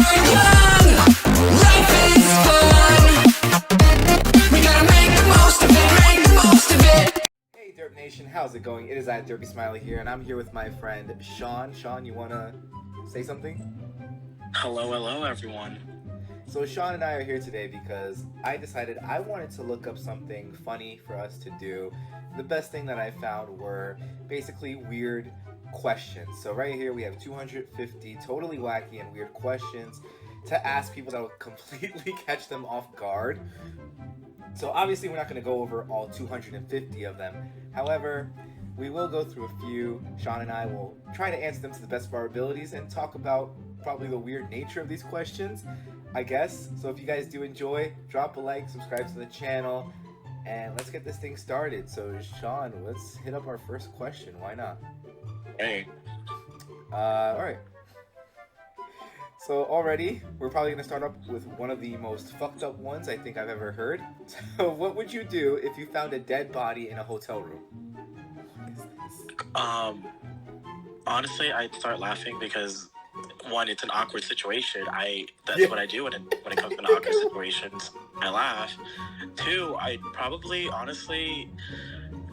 we're young, life is fun. We gotta make the most of it, make the most of it. Hey Derp Nation, how's it going? It is at Derpy Smiler here, and I'm here with my friend Sean. Sean, you wanna say something? Hello, everyone. So Sean and I are here today because I decided I wanted to look up something funny for us to do. The best thing that I found were basically weird questions. So right here we have 250 totally wacky and weird questions to ask people that will completely catch them off guard. So obviously we're not going to go over all 250 of them. However, we will go through a few. Sean and I will try to answer them to the best of our abilities and talk about probably the weird nature of these questions, I guess. So if you guys do enjoy, drop a like, subscribe to the channel, and let's get this thing started. So Sean, let's hit up our first question. Why not? Hey. Alright. So already, we're probably going to start up with one of the most fucked up ones I think I've ever heard. So what would you do if you found a dead body in a hotel room? What is this? Honestly, I'd start laughing because one, it's an awkward situation. That's what I do when it comes to awkward situations. I laugh. Two, I'd probably honestly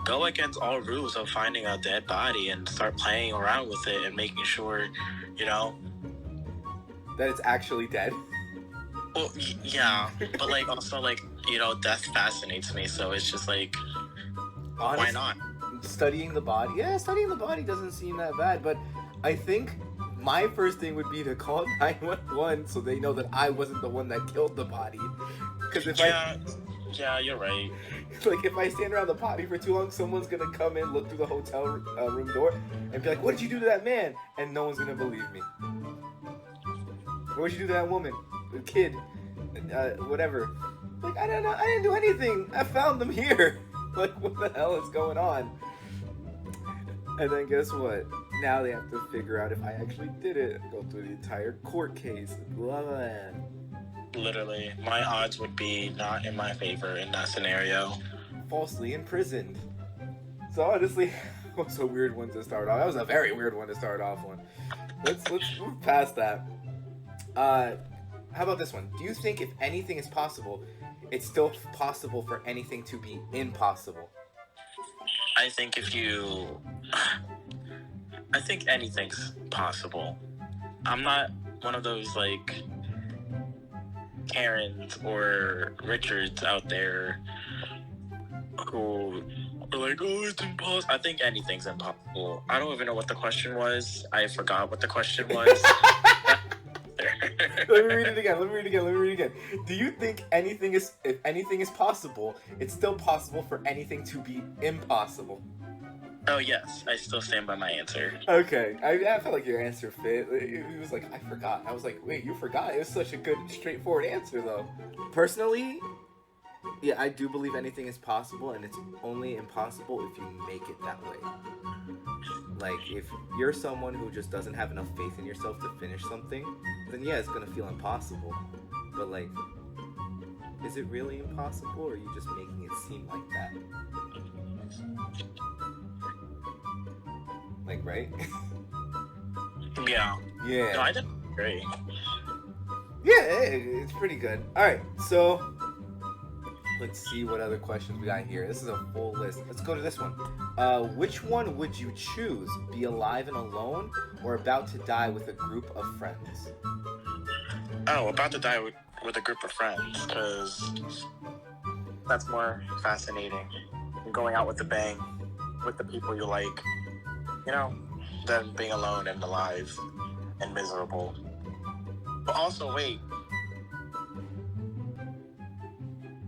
go against all rules of finding a dead body and start playing around with it and making sure, That it's actually dead? Well, yeah, but also death fascinates me, so it's just like, why not? Studying the body? Yeah, studying the body doesn't seem that bad, but I think my first thing would be to call 911 so they know that I wasn't the one that killed the body. Because if Yeah, you're right. if I stand around the body for too long, someone's gonna come in, look through the hotel room door, and be like, "What did you do to that man?" And no one's gonna believe me. What did you do to that woman, the kid, whatever? Like, I don't know. I didn't do anything. I found them here. Like, what the hell is going on? And then guess what? Now they have to figure out if I actually did it. Go through the entire court case. Blah, blah, blah. Literally, my odds would be not in my favor in that scenario. Falsely imprisoned. So honestly, that was a weird one to start off. That was a very weird one to start off on. Let's move past that. How about this one? Do you think if anything is possible, it's still possible for anything to be impossible? I think I think anything's possible. I'm not one of those Karens or Richards out there who are like, oh, it's impossible. I think anything's impossible. I don't even know what the question was. I forgot what the question was. Let me read it again. Do you think if anything is possible, it's still possible for anything to be impossible? Oh, yes. I still stand by my answer. Okay. I felt like your answer fit. It was like, I forgot. I was like, wait, you forgot? It was such a good, straightforward answer, though. Personally, yeah, I do believe anything is possible, and it's only impossible if you make it that way. Like, if you're someone who just doesn't have enough faith in yourself to finish something, then yeah, it's gonna feel impossible. But like, is it really impossible, or are you just making it seem like that? Like, right? Yeah. Yeah. No, I did great. Yeah, it's pretty good. Alright, so let's see what other questions we got here. This is a full list. Let's go to this one. Which one would you choose? Be alive and alone, or about to die with a group of friends? Oh, about to die with a group of friends, because that's more fascinating. Going out with a bang with the people you like, than being alone and alive and miserable. But also, wait.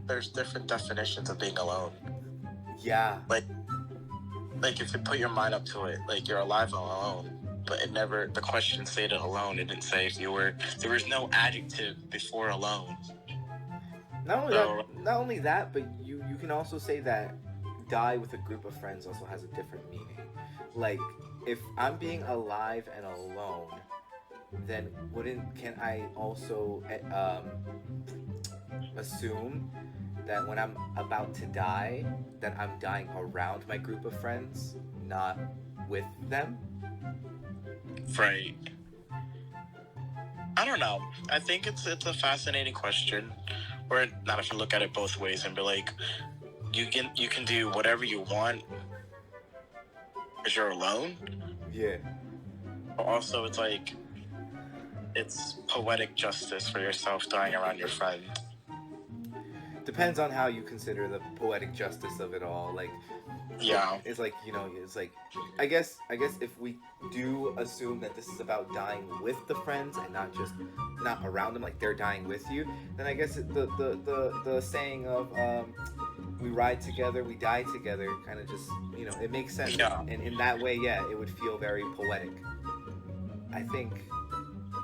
There's different definitions of being alone. Yeah. Like if you put your mind up to it, you're alive and alone, but the question stated alone. It didn't say there was no adjective before alone. Not only that, but you can also say that die with a group of friends also has a different meaning. Like, if I'm being alive and alone, then can I also assume that when I'm about to die, that I'm dying around my group of friends, not with them? Right. I don't know. I think it's a fascinating question. Or not if you look at it both ways and be like, you can do whatever you want because you're alone. Yeah. But also, it's like it's poetic justice for yourself dying around your friend. Depends on how you consider the poetic justice of it all. Like, Yeah. it's like, it's like, I guess if we do assume that this is about dying with the friends and not around them, like they're dying with you, then I guess the saying of we ride together, we die together, kind of just, it makes sense. Yeah. And in that way, yeah, it would feel very poetic. I think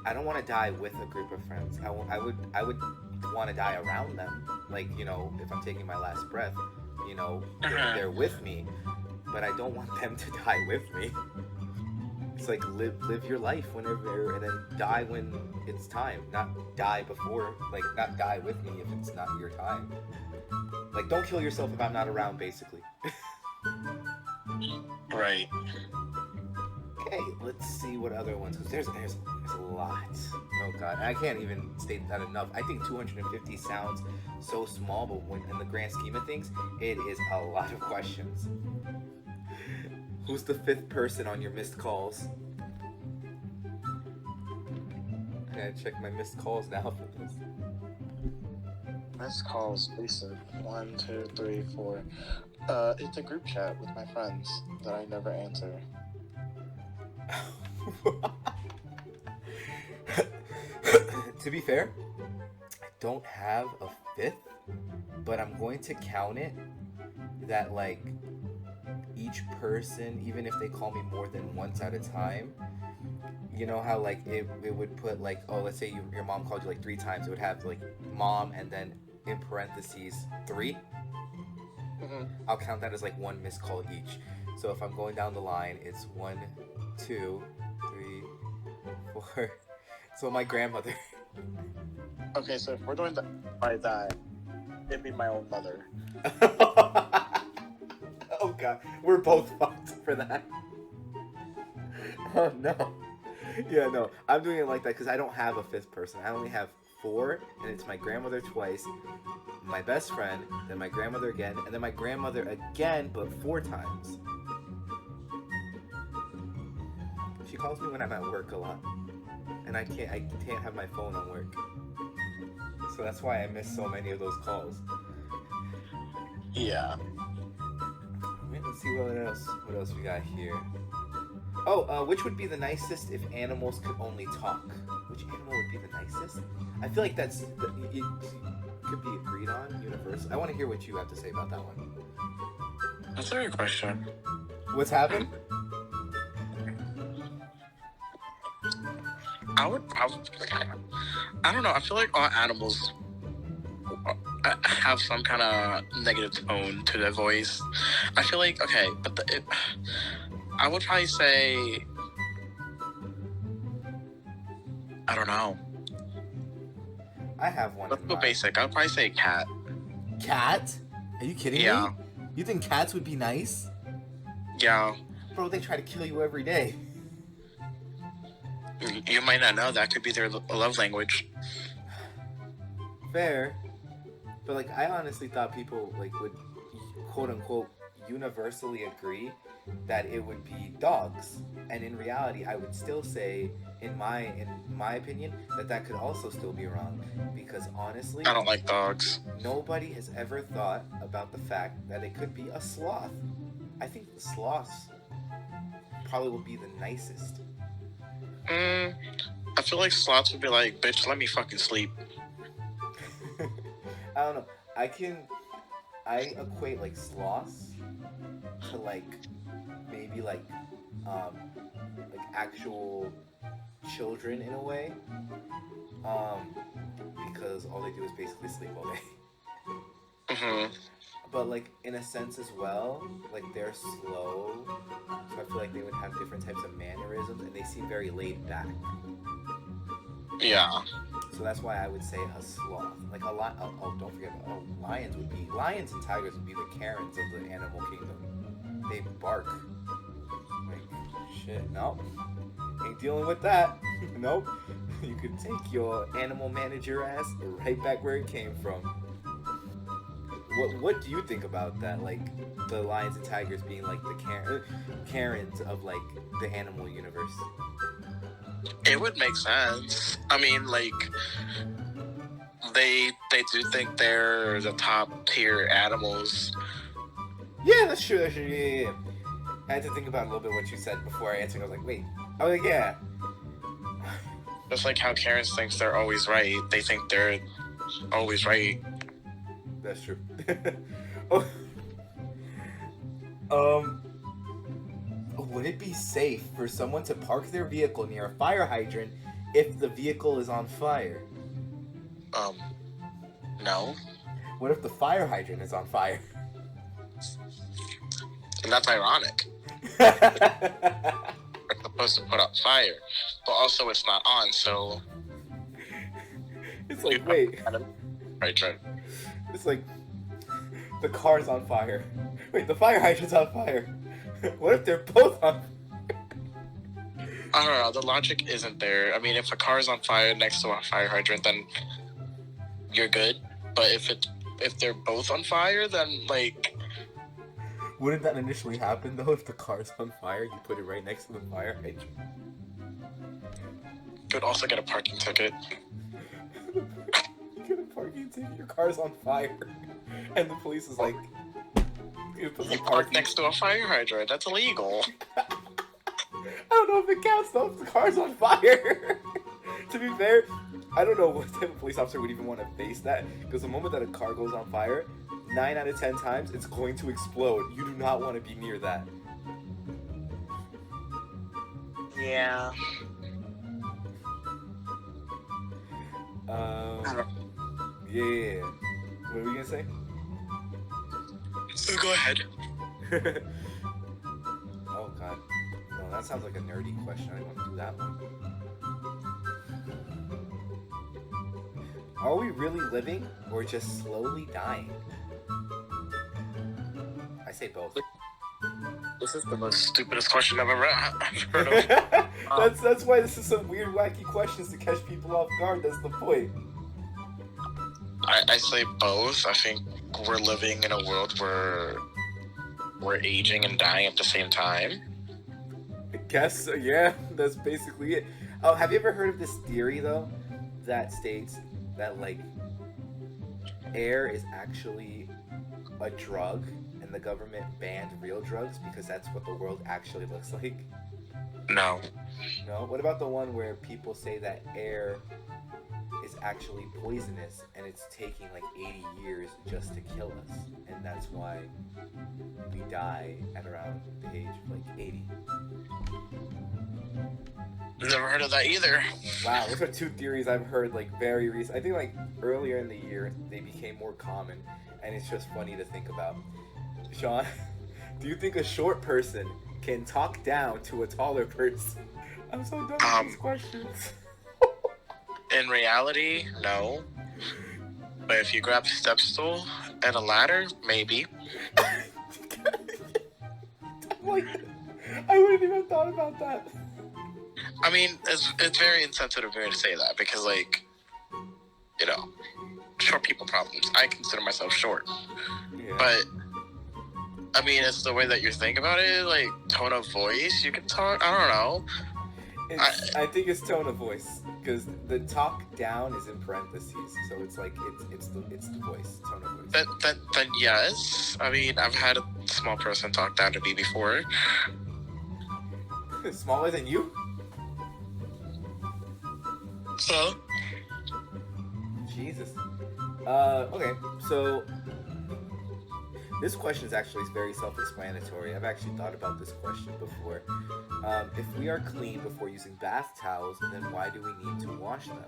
I don't want to die with a group of friends. I would want to die around them. Like, if I'm taking my last breath, they're with me, but I don't want them to die with me. It's like live your life whenever, and then die when it's time. Not die before, like not die with me if it's not your time. Like, don't kill yourself if I'm not around, basically. Right. Okay, let's see what other ones, because there's a lot. Oh god, I can't even state that enough. I think 250 sounds so small, but when in the grand scheme of things, it is a lot of questions. Who's the 5th person on your missed calls? I gotta check my missed calls now for this. Missed calls, Lisa. 1, 2, 3, 4. It's a group chat with my friends that I never answer. To be fair, I don't have a 5th, but I'm going to count it that, like, each person, even if they call me more than once at a time, you know how, like, it would put, like, oh, let's say your mom called you like 3 times, it would have like mom and then in parentheses 3. Mm-hmm. I'll count that as like 1 missed call each. So if I'm going down the line, it's 1, 2, 3, 4. So my grandmother. Okay, so if we're doing by that, it'd be my own mother. Oh god, we're both fucked for that. Oh no. Yeah, no, I'm doing it like that because I don't have a 5th person. I only have 4, and it's my grandmother twice, my best friend, then my grandmother again, and then my grandmother again, but 4 times. She calls me when I'm at work a lot, and I can't have my phone on work. So that's why I miss so many of those calls. Yeah. Wait, let's see what else we got here. Oh, which would be the nicest if animals could only talk? Which animal would be the nicest? I feel like it could be agreed on, universal. I want to hear what you have to say about that one. That's a good question. What's happened? I don't know. I feel like all animals have some kind of negative tone to their voice. I feel like, okay, but I would probably say, I don't know. I have one. Let's in go mind. basic. I'd probably say cat. Cat? Are you kidding Yeah. me? You think cats would be nice? Yeah. Bro, they try to kill you every day. You might not know that could be their love language. Fair. But like, I honestly thought people like would quote unquote universally agree that it would be dogs. And in reality, I would still say, in my opinion, that could also still be wrong. Because honestly, I don't like dogs. nobody has ever thought about the fact that it could be a sloth. I think the sloths probably will be the nicest. I feel like sloths would be like, bitch, let me fucking sleep. I don't know. I equate like sloths to like maybe like actual children in a way. Because all they do is basically sleep all day. Mm-hmm. But like in a sense as well, like they're slow, so I feel like they would have different types of mannerisms, and they seem very laid back. Yeah. So that's why I would say a sloth. Like a lion. Oh, don't forget. Oh, lions and tigers would be the Karens of the animal kingdom. They bark. Like shit. Nope. Ain't dealing with that. Nope. You could take your animal manager ass right back where it came from. What do you think about that? Like the lions and tigers being like the Karens of like the animal universe. It would make sense. I mean, like they do think they're the top tier animals. Yeah, that's true. That's true. Yeah. I had to think about a little bit what you said before I answered. I was like, wait. I was like, yeah. Just like how Karens thinks they're always right. They think they're always right. That's true. Oh. Would it be safe for someone to park their vehicle near a fire hydrant if the vehicle is on fire? No. What if the fire hydrant is on fire? And that's ironic. We're supposed to put out fire, but also it's not on, so... It's like, wait. Right. It's like, the car's on fire. Wait, the fire hydrant's on fire. What if they're both on fire? I don't know, the logic isn't there. I mean, if a car's on fire next to a fire hydrant, then you're good. But if they're both on fire, then, like... Wouldn't that initially happen, though? If the car's on fire, you put it right next to the fire hydrant? You could also get a parking ticket. You get a parking ticket, your car's on fire. And the police is like... You park next to a fire hydrant. That's illegal. I don't know if it counts, though, if the car's on fire. To be fair, I don't know what type of police officer would even want to face that. Because the moment that a car goes on fire, 9 out of 10 times, it's going to explode. You do not want to be near that. Yeah. Yeah. What were we gonna say? So go ahead. Oh god. No, that sounds like a nerdy question. I don't want to do that one. Are we really living or just slowly dying? I say both. This is the most stupidest question I've ever heard of. That's why this is some weird, wacky questions to catch people off guard. That's the point. I say both. I think we're living in a world where we're aging and dying at the same time. I guess so, yeah. That's basically it. Oh, have you ever heard of this theory, though, that states that, like, air is actually a drug and the government banned real drugs because that's what the world actually looks like? No. No? What about the one where people say that air is actually poisonous and it's taking like 80 years just to kill us, and that's why we die at around the age of like 80? Never heard of that either. Wow, those are two theories I've heard like very recent. I think like earlier in the year they became more common, and it's just funny to think about. Sean, do you think a short person can talk down to a taller person? I'm so done with these questions. In reality, no. But if you grab a step stool and a ladder, maybe. Like, I wouldn't even have thought about that. I mean, it's very insensitive of me to say that because, like, you know, short people problems. I consider myself short. Yeah. But, I mean, it's the way that you think about it, like, tone of voice, you can talk, I don't know. I think it's tone of voice, because the talk down is in parentheses, so it's like it's the voice, tone of voice. Then yes. I mean, I've had a small person talk down to me before. Smaller than you? So? Jesus. Okay, so this question is actually very self-explanatory. I've actually thought about this question before. If we are clean before using bath towels, then why do we need to wash them?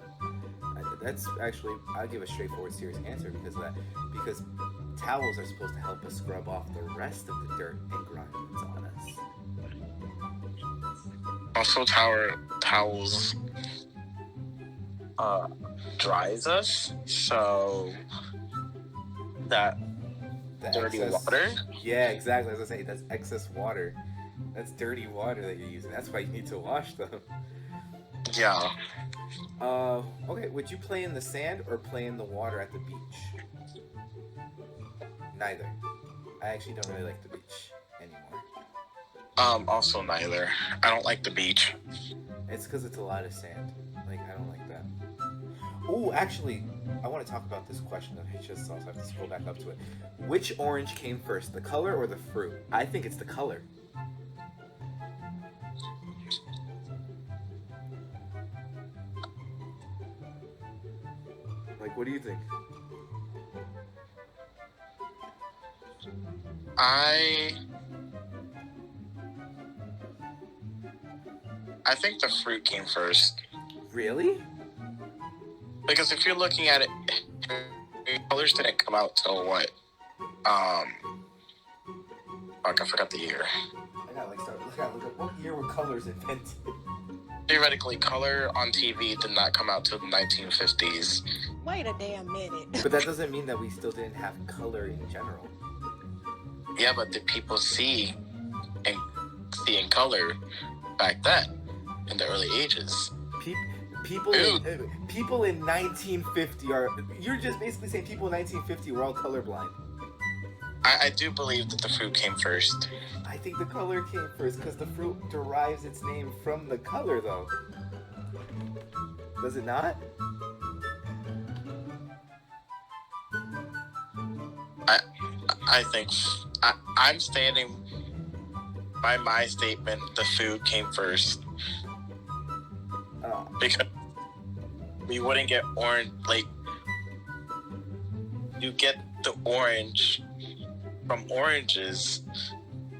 That's actually, I'll give a straightforward, serious answer because of that. Because towels are supposed to help us scrub off the rest of the dirt and grime that's on us. Also, towels dries us, so that The dirty excess, water? Yeah, exactly. As I say, that's excess water. That's dirty water that you're using. That's why you need to wash them. Yeah. Okay, would you play in the sand or play in the water at the beach? Neither. I actually don't really like the beach anymore. Also neither. I don't like the beach. It's because it's a lot of sand. Like, I don't like that. Oh, actually, I want to talk about this question that I just saw, so I have to scroll back up to it. Which orange came first, the color or the fruit? I think it's the color. Like, what do you think? I think the fruit came first. Really? Because if you're looking at it, colors didn't come out till what? Fuck, I forgot the year. I gotta look up what year were colors invented. Theoretically, color on TV did not come out till the 1950s. Wait a damn minute. But that doesn't mean that we still didn't have color in general. Yeah, but did people see in color back then in the early ages? People in 1950 are. You're just basically saying people in 1950 were all colorblind. I do believe that the fruit came first. I think the color came first because the fruit derives its name from the color, though. Does it not? I think I'm standing by my statement. The food came first because we wouldn't get orange. Like, you get the orange from oranges,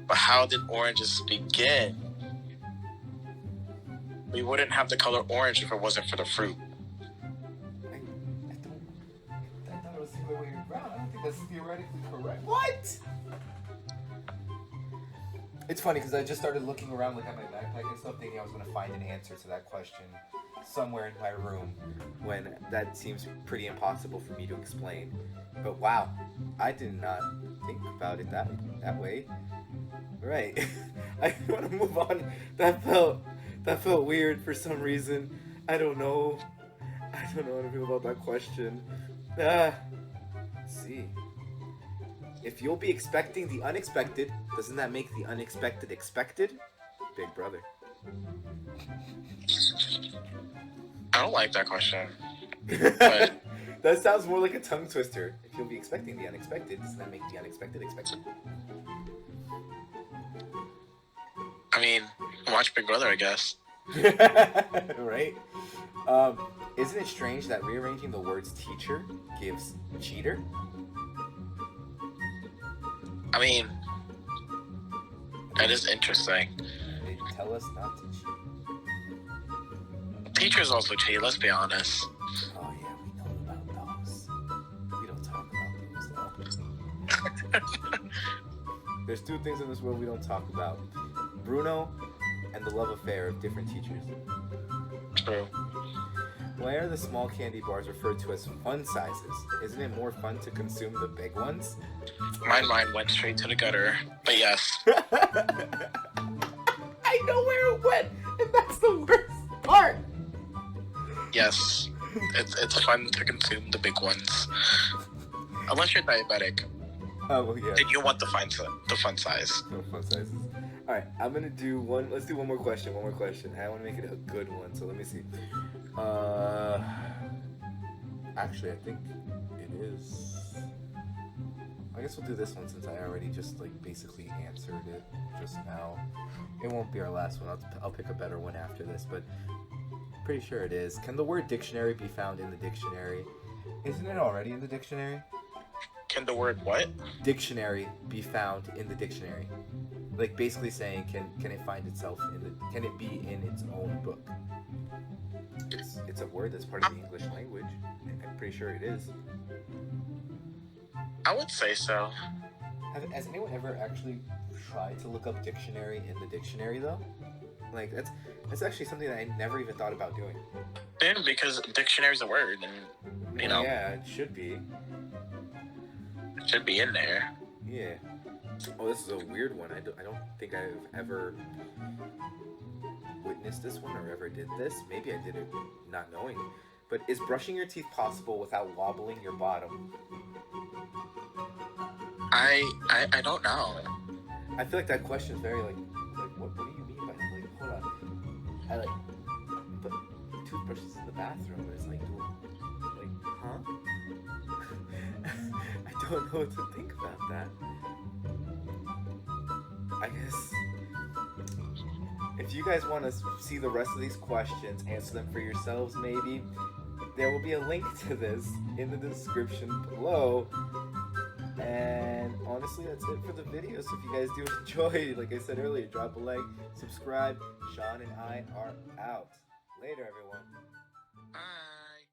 but how did oranges begin? We wouldn't have the color orange if it wasn't for the fruit. I thought it was the other way around. I don't think that's theoretically correct. What? It's funny because I just started looking around, like at my backpack and stuff, thinking I was going to find an answer to that question somewhere in my room, when that seems pretty impossible for me to explain. But wow, I did not think about it that way. Right. I want to move on. That felt weird for some reason. I don't know. I don't know how to feel about that question. Let's see. If you'll be expecting the unexpected, doesn't that make the unexpected expected? Big brother. I don't like that question. But That sounds more like a tongue twister. If you'll be expecting the unexpected, doesn't that make the unexpected expected? I mean, watch Big Brother, I guess. Right? Isn't it strange that rearranging the words teacher gives cheater? I mean, that is interesting. They tell us not to cheat. Teachers also cheat, let's be honest. Oh yeah, we know about those. We don't talk about those though. There's two things in this world we don't talk about. Bruno and the love affair of different teachers. True. Why are the small candy bars referred to as fun sizes? Isn't it more fun to consume the big ones? My mind went straight to the gutter, but yes. I know where it went, and that's the worst part. Yes, it's fun to consume the big ones. Unless you're diabetic, Oh well, yeah. then you want the fun size. No fun sizes. All right, I'm gonna do one. Let's do one more question. One more question. I want to make it a good one. So let me see. Actually, I think it is. I guess we'll do this one since I already just like basically answered it just now. It won't be our last one. I'll pick a better one after this, but pretty sure it is. Can the word dictionary be found in the dictionary? Isn't it already in the dictionary? Can the word what? Dictionary be found in the dictionary? Like basically saying, can it find itself in the? Can it be in its own book? It's a word that's part of the English language. I'm pretty sure it is. I would say so. Has anyone ever actually tried to look up dictionary in the dictionary though? Like that's actually something that I never even thought about doing. Yeah, because dictionary's a word, and you know, Yeah, it should be. it should be in there. Yeah. Oh, this is a weird one. I don't think I've ever witnessed this one or ever did this. Maybe I did it not knowing. But is brushing your teeth possible without wobbling your bottom? I don't know. I feel like that question is very like what do you mean by like hold on. I like put toothbrushes in the bathroom, but it's like huh? I don't know what to think about that. I guess if you guys want to see the rest of these questions, answer them for yourselves maybe, there will be a link to this in the description below. And honestly, that's it for the video. So if you guys do enjoy, like I said earlier, drop a like, subscribe. Sean and I are out. Later, everyone. Bye.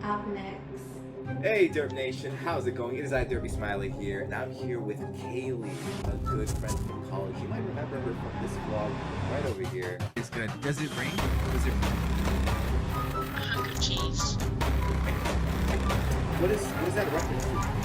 Up next. Hey Derp Nation, how's it going? It is I, Derpy Smiler here, and I'm here with Kaylee, a good friend from college. You might remember her from this vlog right over here. It's good. Does it ring? Does it ring? A hunk of cheese. What is that a reference to?